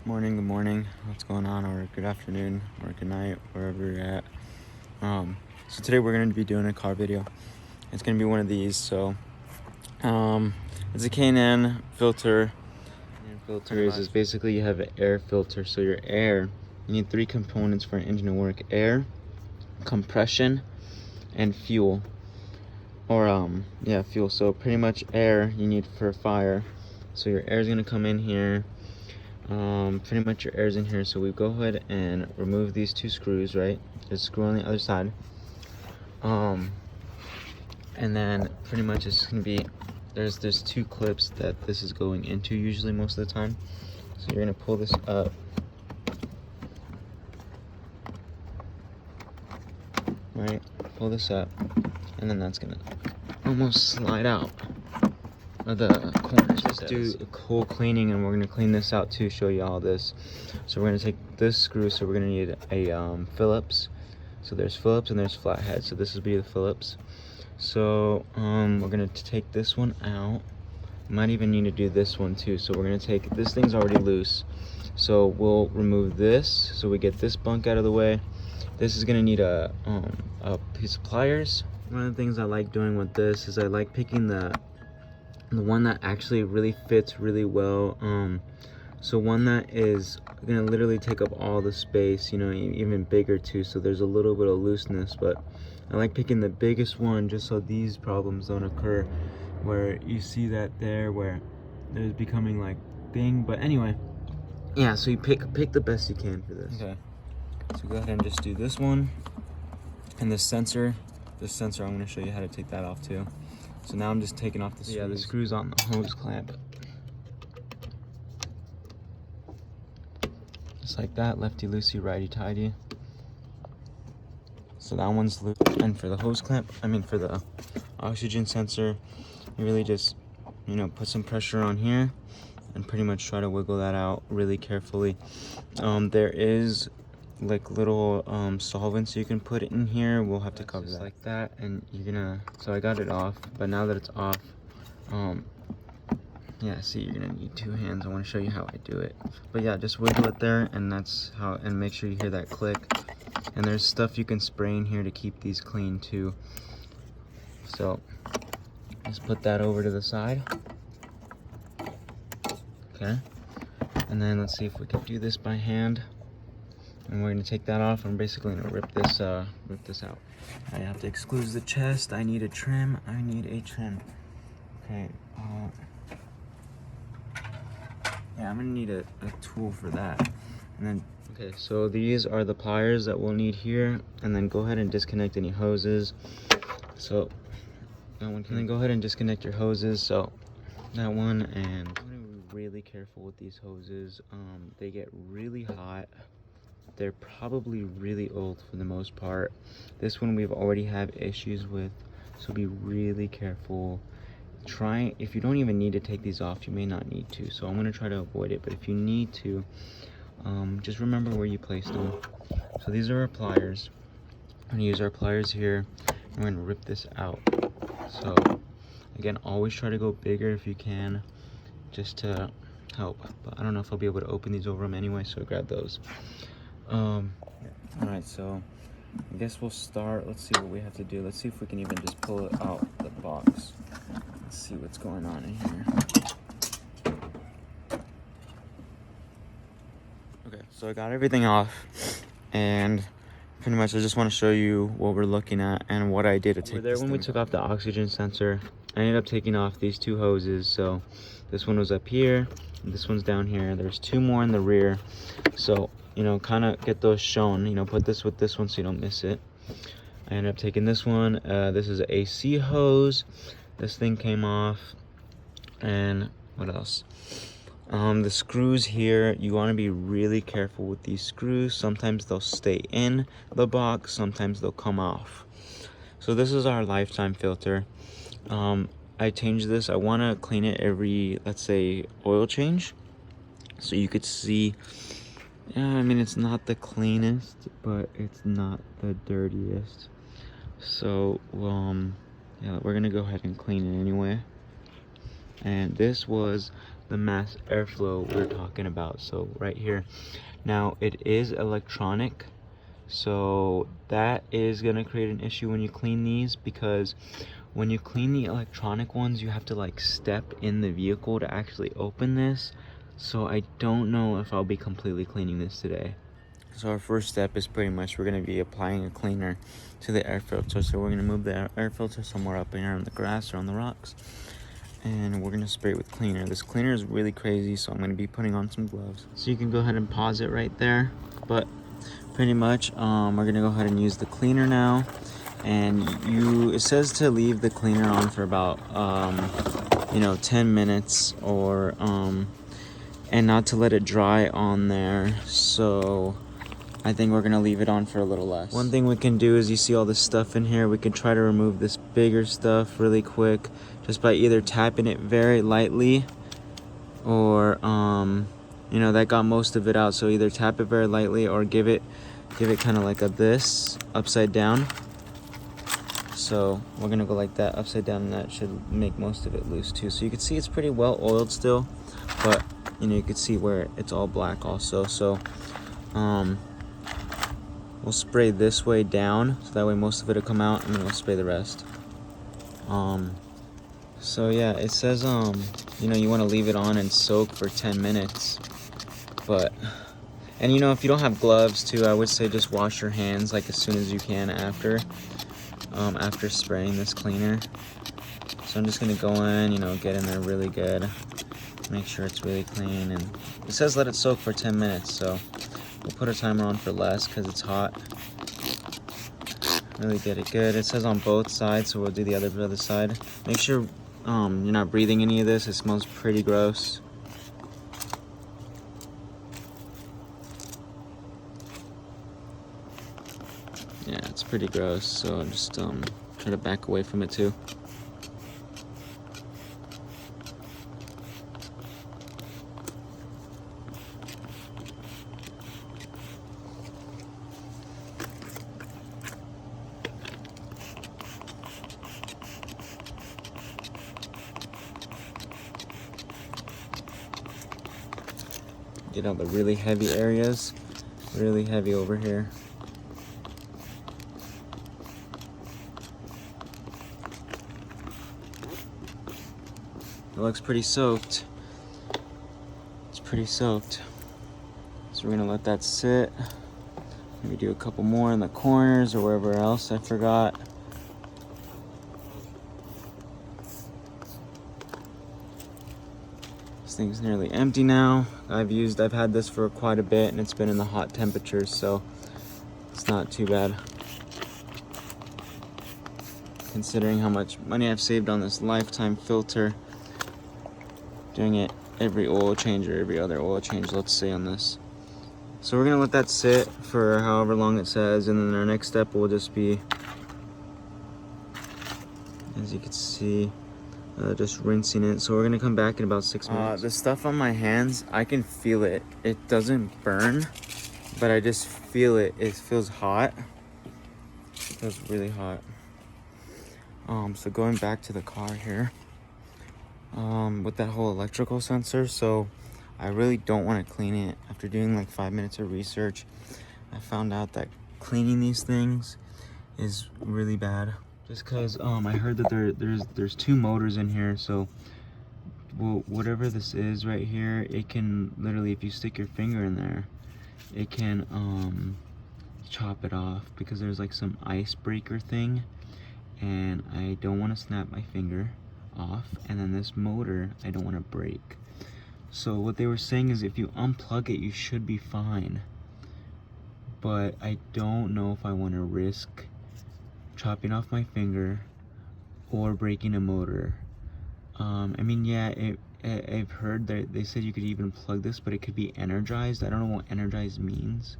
Good morning. What's going on? Or good afternoon, or good night, wherever you're at. So today we're going to be doing a car video. It's going to be one of these. So, it's a K&N filter. Filter is basically you have an air filter. So your air, you need three components for an engine to work: air, compression, and fuel. Or fuel. So pretty much air you need for fire. So your air is going to come in here. Pretty much your air's in here, so we go ahead and remove these two screws, right? Just screw on the other side. And then pretty much it's gonna be there's two clips that this is going into usually most of the time. So you're gonna pull this up, right? Pull this up, and then that's gonna almost slide out of the corners. Let's do a cool cleaning, and we're gonna clean this out to show you all this. So we're gonna take this screw, so we're gonna need a Phillips. So there's Phillips and there's flathead. So this will be the Phillips. So we're gonna take this one out. Might even need to do this one too. So we're gonna take, this thing's already loose, so we'll remove this so we get this bunk out of the way. This is gonna need a piece of pliers. One of the things I like doing with this is I like picking the one that actually really fits really well. So one that is gonna literally take up all the space, you know, even bigger too, so there's a little bit of looseness. But I like picking the biggest one just so these problems don't occur, where you see that there where there's becoming like thing. But anyway, yeah, so you pick the best you can for this. Okay, so go ahead and just do this one. And this sensor I'm gonna show you how to take that off too. So now I'm just taking off the screws. Yeah, the screws on the hose clamp. Just like that, lefty loosey, righty tighty. So that one's loose. And for the hose clamp, for the oxygen sensor, you really just, put some pressure on here and pretty much try to wiggle that out really carefully. There is like little solvents you can put in here. We'll have to cover that like that, and so I got it off, but now that it's off, yeah, see, you're gonna need two hands. I want to show you how I do it. But yeah, just wiggle it there, and that's how, and make sure you hear that click. And there's stuff you can spray in here to keep these clean too. So just put that over to the side. Okay, and then let's see if we can do this by hand. And we're gonna take that off, and basically gonna rip this out. I have to exclude the chest. I need a trim. Okay. Yeah, I'm gonna need a tool for that. And then, okay, so these are the pliers that we'll need here. And then go ahead and disconnect any hoses. So that one can, then go ahead and disconnect your hoses. So that one, and I'm gonna be really careful with these hoses. They get really hot. They're probably really old for the most part. This one we've already have issues with, so be really careful. If you don't even need to take these off, you may not need to, so I'm going to try to avoid it. But if you need to, just remember where you placed them. So these are our pliers. I'm going to use our pliers here, and we're going to rip this out. So again, always try to go bigger if you can, just to help. But I don't know if I'll be able to open these over them anyway, so grab those. Alright, so I guess we'll start. Let's see what we have to do. Let's see if we can even just pull it out the box. Let's see what's going on in here. Okay, so I got everything off, and pretty much I just want to show you what we're looking at and what I did to take this when we took off the oxygen sensor. I ended up taking off these two hoses. So this one was up here, and this one's down here. There's two more in the rear. So, kind of get those shown. Put this with this one so you don't miss it. I ended up taking this one. This is an AC hose. This thing came off. And what else? The screws here, you want to be really careful with these screws. Sometimes they'll stay in the box, sometimes they'll come off. So this is our lifetime filter. I changed this. I want to clean it every, let's say, oil change. So you could see, yeah, it's not the cleanest, but it's not the dirtiest. So, yeah, we're gonna go ahead and clean it anyway. And this was the mass airflow we're talking about. So right here. Now it is electronic, so that is gonna create an issue when you clean these, because when you clean the electronic ones, you have to like step in the vehicle to actually open this. So I don't know if I'll be completely cleaning this today. So our first step is pretty much we're gonna be applying a cleaner to the air filter. So we're gonna move the air filter somewhere up in here on the grass or on the rocks, and we're gonna spray it with cleaner. This cleaner is really crazy, so I'm gonna be putting on some gloves. So you can go ahead and pause it right there, but pretty much we're gonna go ahead and use the cleaner now. And it says to leave the cleaner on for about 10 minutes, or and not to let it dry on there. So I think we're gonna leave it on for a little less. One thing we can do is, you see all this stuff in here, we can try to remove this bigger stuff really quick just by either tapping it very lightly, or that got most of it out. So either tap it very lightly or give it kind of like this upside down. So we're gonna go like that, upside down, and that should make most of it loose too. So you can see it's pretty well oiled still, but you can see where it's all black also. So we'll spray this way down, so that way most of it will come out, and then we'll spray the rest. So yeah, it says you want to leave it on and soak for 10 minutes, and if you don't have gloves too, I would say just wash your hands like as soon as you can after spraying this cleaner. So I'm just gonna go in, get in there really good, make sure it's really clean, and it says let it soak for 10 minutes, so we'll put a timer on for less because it's hot. Really get it good. It says on both sides, so we'll do the other side. Make sure you're not breathing any of this. It smells pretty gross. Yeah, it's pretty gross, so just try to back away from it too. Get out the really heavy areas, really heavy over here. It looks pretty soaked. It's pretty soaked. So we're gonna let that sit. Maybe do a couple more in the corners or wherever else I forgot. This thing's nearly empty now. I've had this for quite a bit, and it's been in the hot temperatures, so it's not too bad. Considering how much money I've saved on this lifetime filter, doing it every oil change or every other oil change, let's say, on this. So we're gonna let that sit for however long it says, and then our next step will just be, as you can see, just rinsing it. So we're gonna come back in about 6 minutes. The stuff on my hands, I can feel it. It doesn't burn, but I just feel it. It feels hot. It feels really hot. So going back to the car here, with that whole electrical sensor, so I really don't want to clean it. After doing like 5 minutes of research, I found out that cleaning these things is really bad. Just because I heard that there's 2 motors in here, so whatever this is right here, it can literally, if you stick your finger in there, it can chop it off, because there's like some icebreaker thing, and I don't want to snap my finger off, and then this motor I don't want to break. So what they were saying is if you unplug it, you should be fine, but I don't know if I want to risk chopping off my finger or breaking a motor. I mean, yeah, I've heard that they said you could even plug this, but it could be energized. I don't know what energized means.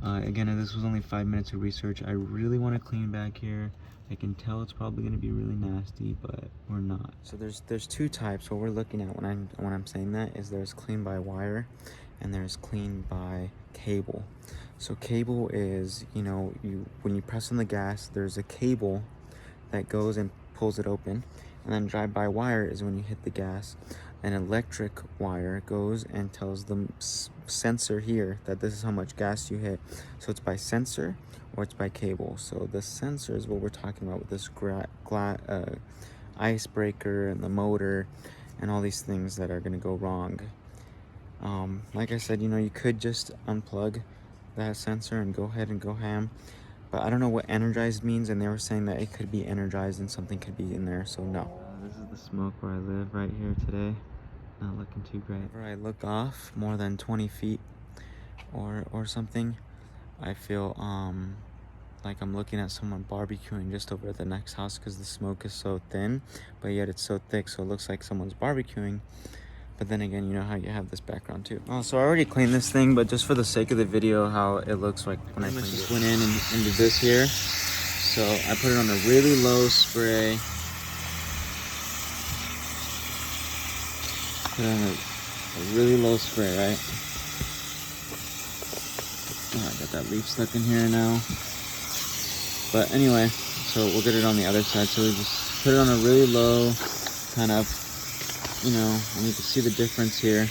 Again, this was only 5 minutes of research. I really want to clean back here. I can tell it's probably going to be really nasty, but we're not. So there's 2 types. What we're looking at when I'm saying that is there's clean by wire, and there's clean by cable. So cable is, when you press on the gas, there's a cable that goes and pulls it open, and then drive by wire is when you hit the gas. an electric wire goes and tells the sensor here that this is how much gas you hit. So it's by sensor or it's by cable. So the sensor is what we're talking about with this icebreaker and the motor and all these things that are going to go wrong. Like I said, you know, you could just unplug that sensor and go ahead and go ham, but I don't know what energized means, and they were saying that it could be energized and something could be in there, so no. This is the smoke where I live right here today. Not looking too great. Whenever I look off more than 20 feet or something, I feel like I'm looking at someone barbecuing just over at the next house because the smoke is so thin, but yet it's so thick, so it looks like someone's barbecuing. But then again, you know how you have this background too. Oh, so I already cleaned this thing, but just for the sake of the video, how it looks like when I just went in and did this here. So I put it on a really low spray. Put it on a really low spray, right? Oh, I got that leaf stuck in here now. But anyway, so we'll get it on the other side. So we just put it on a really low, kind of, you know, and you can see the difference here.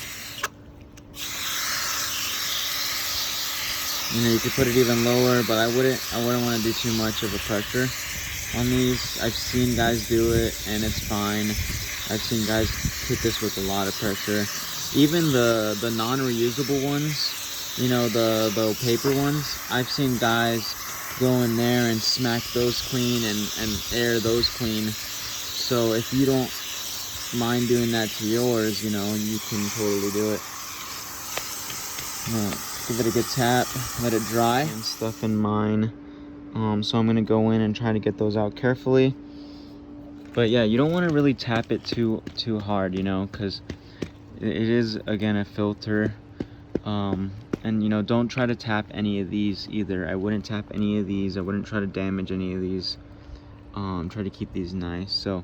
You know, you could put it even lower, but I wouldn't want to do too much of a pressure on these. I've seen guys do it and it's fine. I've seen guys hit this with a lot of pressure. Even the non-reusable ones, you know, the paper ones, I've seen guys go in there and smack those clean and air those clean. So if you don't mind doing that to yours, you know, you can totally do it. Give it a good tap, let it dry. And stuff in mine. So I'm gonna go in and try to get those out carefully. But yeah, you don't want to really tap it too hard, you know, because it is, again, a filter. And you know, don't try to tap any of these either. I wouldn't tap any of these. I wouldn't try to damage any of these. Try to keep these nice. So,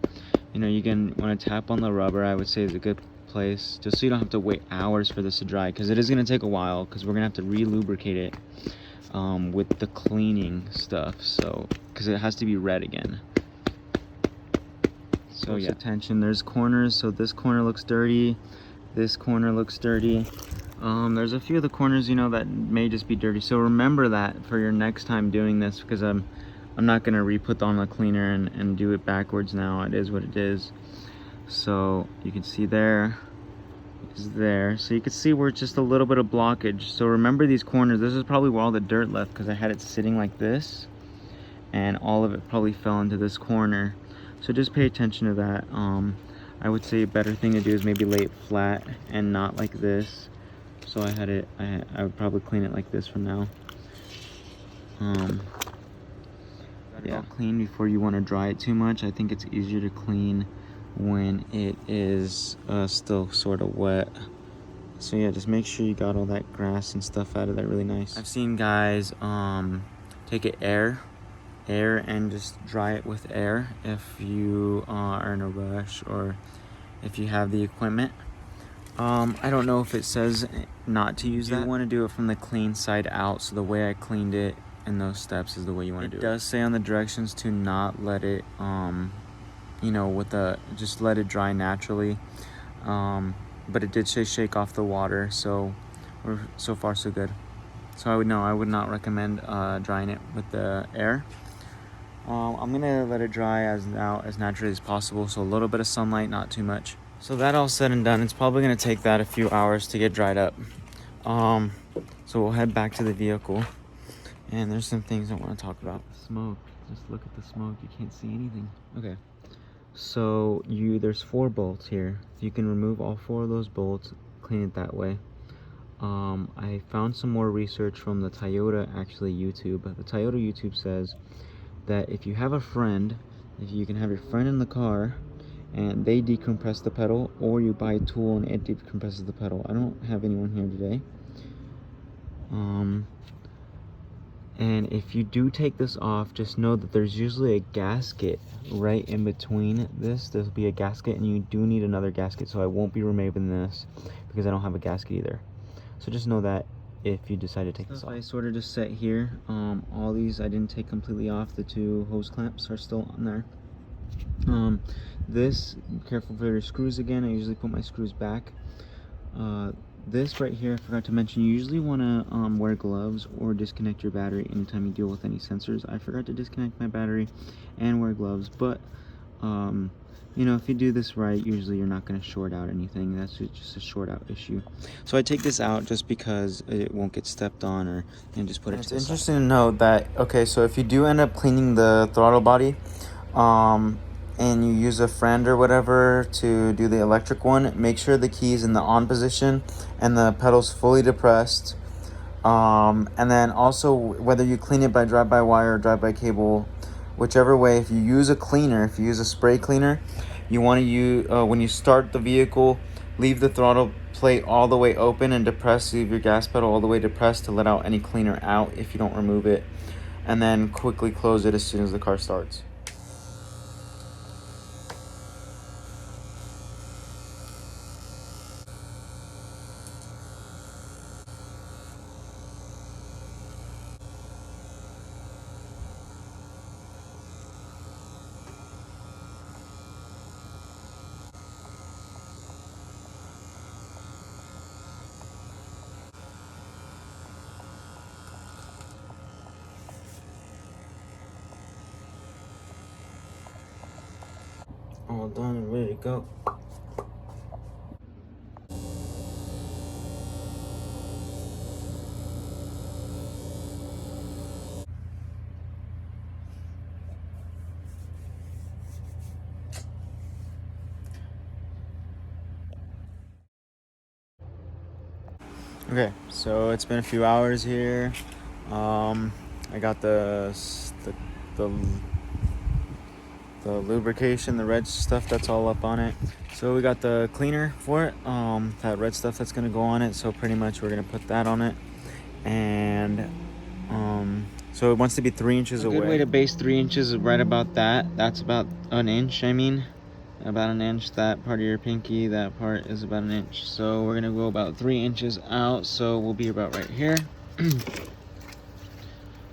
you know, you can want to tap on the rubber. I would say is a good place, just so you don't have to wait hours for this to dry, because it is going to take a while, because we're going to have to re-lubricate it with the cleaning stuff. So, because it has to be red again. So yeah, attention, there's corners. So this corner looks dirty. This corner looks dirty. There's a few of the corners, you know, that may just be dirty. So remember that for your next time doing this, because I'm not going to re-put on the cleaner and do it backwards now. It is what it is. So you can see there is there. So you can see where it's just a little bit of blockage. So remember these corners. This is probably where all the dirt left, because I had it sitting like this. And all of it probably fell into this corner. So just pay attention to that. I would say a better thing to do is maybe lay it flat and not like this. So I would probably clean it like this from now. Yeah, clean before you want to dry it too much. I think it's easier to clean when it is still sort of wet. So yeah, just make sure you got all that grass and stuff out of there really nice. I've seen guys take it air and just dry it with air if you are in a rush or if you have the equipment. I don't know if it says not to use that. You want to do it from the clean side out, so the way I cleaned it in those steps is the way you want to do it. It does say on the directions to not let it you know, just let it dry naturally, but it did say shake off the water, so so far so good. So I would not recommend drying it with the air. I'm gonna let it dry as naturally as possible, so a little bit of sunlight, not too much. So that all said and done, it's probably gonna take that a few hours to get dried up. So we'll head back to the vehicle, and there's some things I want to talk about. Smoke, just look at the smoke, you can't see anything. Okay, so there's 4 bolts here. You can remove all 4 of those bolts, clean it that way. I found some more research from the Toyota YouTube. The Toyota YouTube says that if you have a friend, if you can have your friend in the car and they decompress the pedal, or you buy a tool and it decompresses the pedal. I don't have anyone here today. And if you do take this off, just know that there's usually a gasket right in between this. There'll be a gasket, and you do need another gasket, so I won't be removing this because I don't have a gasket either. So just know that if you decide to take this off. I sort of just set here. All these I didn't take completely off. The 2 hose clamps are still on there. This, careful for your screws again. I usually put my screws back. This right here, I forgot to mention, you usually want to wear gloves or disconnect your battery anytime you deal with any sensors. I forgot to disconnect my battery and wear gloves, but you know, if you do this right, usually you're not going to short out anything. That's just a short out issue. So I take this out just because it won't get stepped on, or and just put it to the side. It's interesting to note that, okay, so if you do end up cleaning the throttle body, and you use a friend or whatever to do the electric one, make sure the key's in the on position and the pedal's fully depressed. And then also, whether you clean it by drive-by-wire or drive-by-cable, whichever way, if you use a cleaner, if you use a spray cleaner, you want to use, when you start the vehicle, leave the throttle plate all the way open and depressed. Leave your gas pedal all the way depressed to let out any cleaner out if you don't remove it. And then quickly close it as soon as the car starts. All done and ready to go. Okay, so it's been a few hours here. I got the lubrication, the red stuff that's all up on it. So we got the cleaner for it, that red stuff that's gonna go on it. So pretty much we're gonna put that on it, and so it wants to be 3 inches away. A good way to base 3 inches is right about that. That's about an inch. I mean, about an inch. That part of your pinky, that part is about an inch. So we're gonna go about 3 inches out. So we'll be about right here.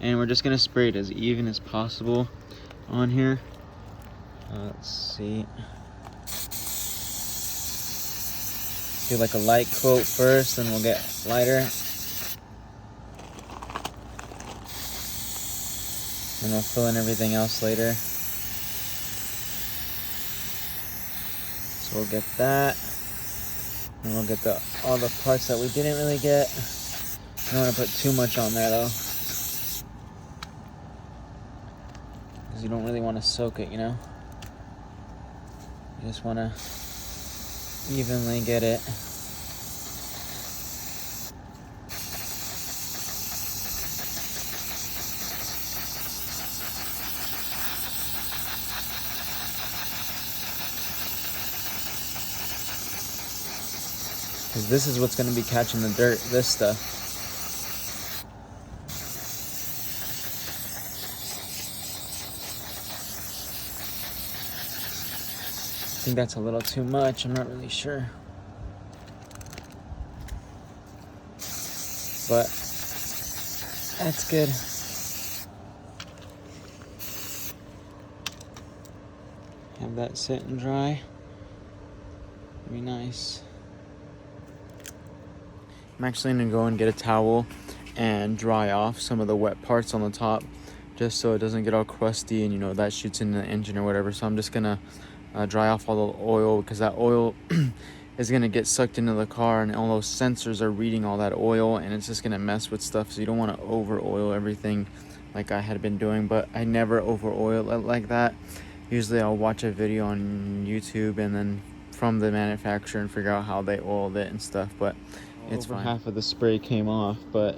And we're just gonna spray it as even as possible on here. Let's see. Do like a light coat first, then we'll get lighter. And we'll fill in everything else later. So we'll get that. And we'll get all the parts that we didn't really get. I don't want to put too much on there though, because you don't really want to soak it, you know? You just want to evenly get it. Because this is what's going to be catching the dirt, this stuff. I think that's a little too much, I'm not really sure. But that's good. Have that sit and dry. Be nice. I'm actually gonna go and get a towel and dry off some of the wet parts on the top, just so it doesn't get all crusty and, you know, that shoots in the engine or whatever. So I'm just gonna dry off all the oil, because that oil is gonna get sucked into the car, and all those sensors are reading all that oil, and it's just gonna mess with stuff. So you don't want to over oil everything like I had been doing, but I never over oil it like that. Usually I'll watch a video on YouTube and then from the manufacturer and figure out how they oiled it and stuff, but it's fine. Half of the spray came off, but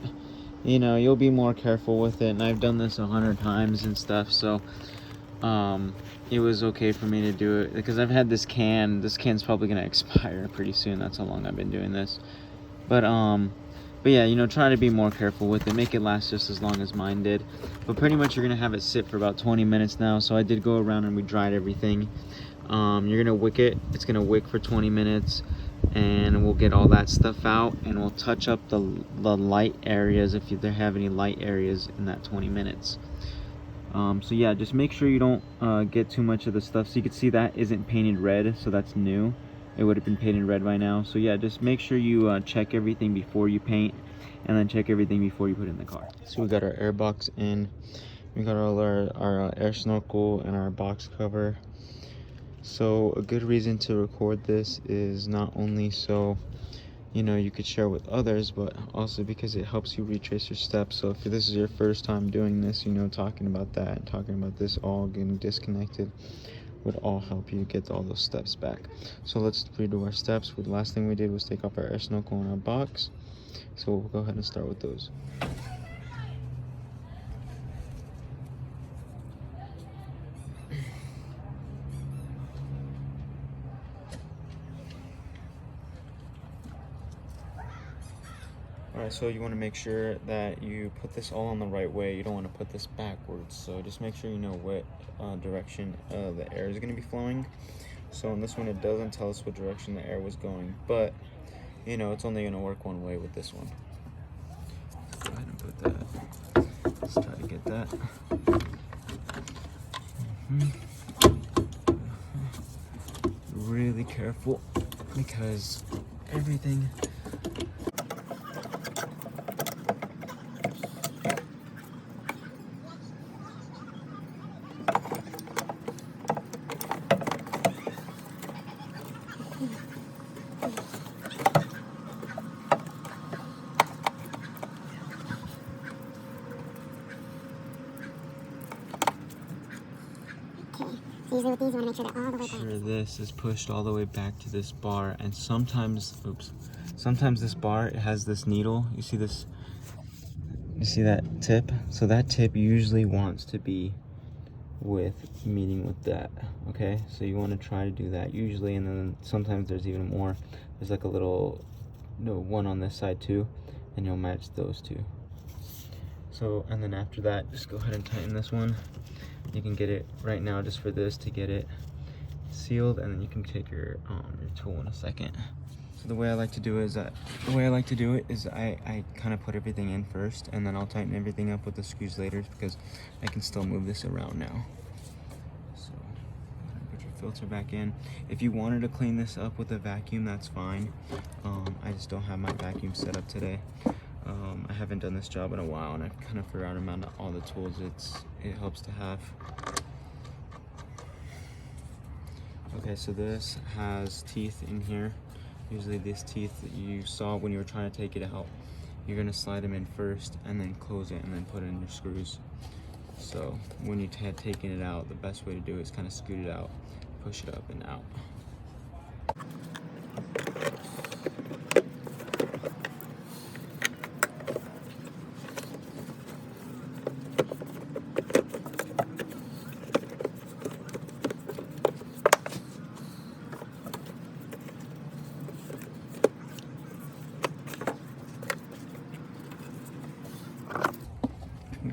you know, you'll be more careful with it, and I've done this 100 times and stuff, so it was okay for me to do it, because I've had this can's probably gonna expire pretty soon. That's how long I've been doing this. But yeah, you know, try to be more careful with it, make it last just as long as mine did. But pretty much you're gonna have it sit for about 20 minutes now. So I did go around and we dried everything. You're gonna wick it, it's gonna wick for 20 minutes, and we'll get all that stuff out, and we'll touch up the light areas if there have any light areas in that 20 minutes. So yeah, just make sure you don't get too much of the stuff. So you can see that isn't painted red, so that's new. It would have been painted red by now. So yeah, just make sure you check everything before you paint, and then check everything before you put it in the car. So we got our air box in. We got all our air snorkel and our box cover. So a good reason to record this is not only so you could share with others, but also because it helps you retrace your steps. So if this is your first time doing this, talking about that and talking about this all getting disconnected would all help you get all those steps back. So let's redo our steps. The last thing we did was take off our air snorkel and our box. So we'll go ahead and start with those. Alright, so you want to make sure that you put this all in the right way. You don't want to put this backwards. So just make sure you know what direction the air is going to be flowing. So on this one, it doesn't tell us what direction the air was going, but it's only going to work one way with this one. Go ahead and put that. Let's try to get that. Really careful, because everything usually with these, you want to make sure they're all the way back. Sure, this is pushed all the way back to this bar, and sometimes this bar, it has this needle. You see this? You see that tip? So that tip usually wants to be meeting with that. Okay, so you want to try to do that usually, and then sometimes there's even more. There's like a little one on this side too, and you'll match those two. So, and then after that, just go ahead and tighten this one. You can get it right now just for this to get it sealed, and then you can take your tool in a second. So the way I like to do it is I kind of put everything in first, and then I'll tighten everything up with the screws later, because I can still move this around now. So put your filter back in. If you wanted to clean this up with a vacuum, that's fine. I just don't have my vacuum set up today. I haven't done this job in a while, and I've kind of forgotten about all the tools it helps to have. Okay, so this has teeth in here. Usually these teeth that you saw when you were trying to take it out, you're gonna slide them in first and then close it and then put in your screws. So when you had taken it out, the best way to do it is kind of scoot it out, push it up and out.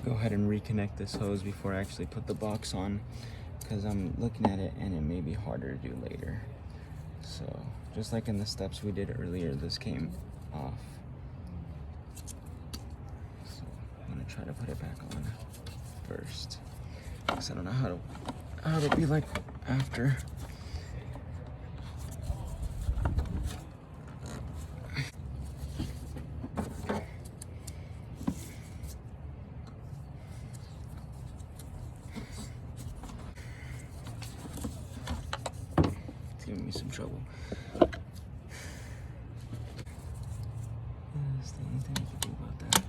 Go ahead and reconnect this hose before I actually put the box on, because I'm looking at it and it may be harder to do later. So just like in the steps we did earlier, this came off. So I'm gonna try to put it back on first, because I don't know how it'll be like after. Giving me some trouble. Is there anything I can do about that?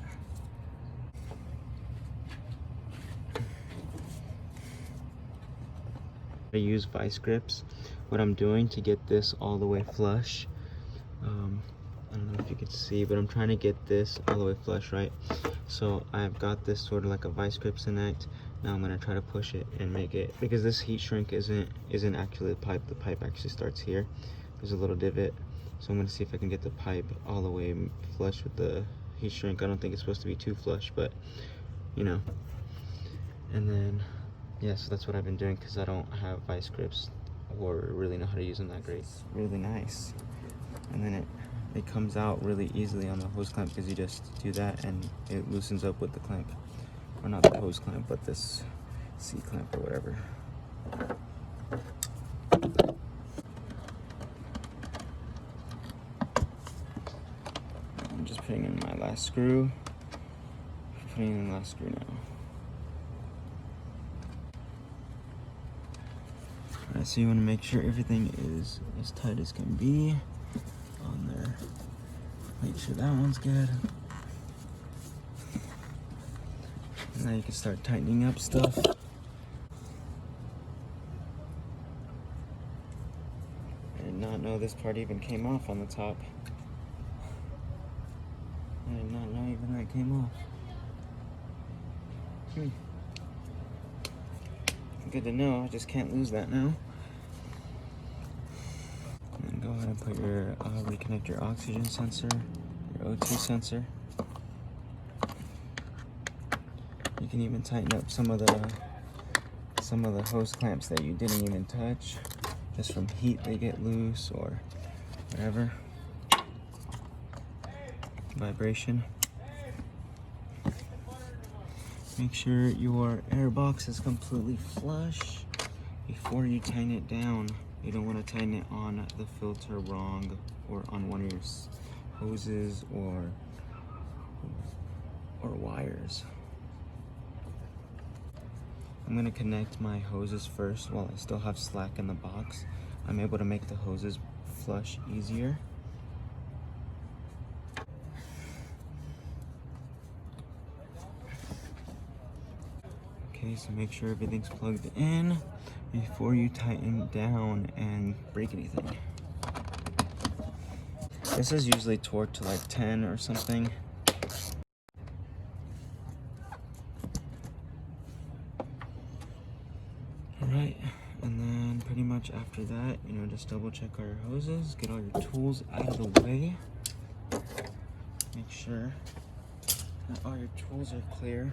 I use vice grips. What I'm doing to get this all the way flush, I don't know if you can see, but I'm trying to get this all the way flush, right? So I've got this sort of like a vice grip Connect. Now I'm gonna try to push it and make it, because this heat shrink isn't actually the pipe. The pipe actually starts here. There's a little divot. So I'm gonna see if I can get the pipe all the way flush with the heat shrink. I don't think it's supposed to be too flush, but and then yeah, so that's what I've been doing, because I don't have vice grips or really know how to use them that great. It's really nice. And then it comes out really easily on the hose clamp, because you just do that and it loosens up with the clamp. Or not the hose clamp, but this C-clamp or whatever. I'm just putting in my last screw. Putting in the last screw now. Alright, so you want to make sure everything is as tight as can be on there. Make sure that one's good. Now you can start tightening up stuff. I did not know this part even came off on the top. I did not know even that came off. Good to know, I just can't lose that now. And then go ahead and put your, reconnect your oxygen sensor, your O2 sensor. You can even tighten up some of the hose clamps that you didn't even touch. Just from heat they get loose or whatever. Vibration. Make sure your air box is completely flush before you tighten it down. You don't want to tighten it on the filter wrong or on one of your hoses or wires. I'm going to connect my hoses first while I still have slack in the box. I'm able to make the hoses flush easier. Okay, so make sure everything's plugged in before you tighten down and break anything. This is usually torqued to like 10 or something. Alright, and then pretty much after that, you know, just double check all your hoses, get all your tools out of the way. Make sure that all your tools are clear.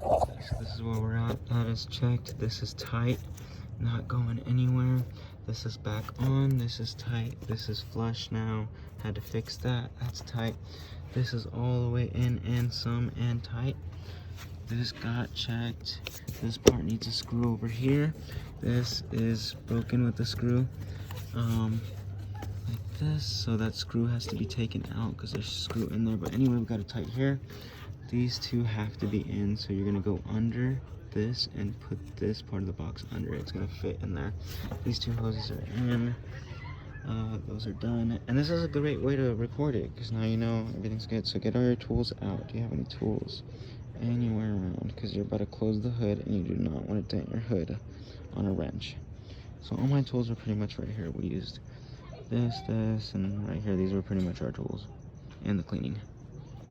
So this is where we're at. That is checked. This is tight, not going anywhere. This is back on. This is tight. This is flush now. Had to fix that. That's tight. This is all the way in and some and tight. This got checked. This part needs a screw over here. This is broken with the screw. Like this. So that screw has to be taken out because there's a screw in there. But anyway, we got it tight here. These two have to be in, so you're gonna go under this and put this part of the box under it. It's gonna fit in there. These two hoses are in. Those are done. And this is a great way to record it because now you know everything's good. So get all your tools out. Do you have any tools anywhere around? Because you're about to close the hood and you do not want to tighten your hood on a wrench. So all my tools are pretty much right here. We used this, and right here. These were pretty much our tools and the cleaning.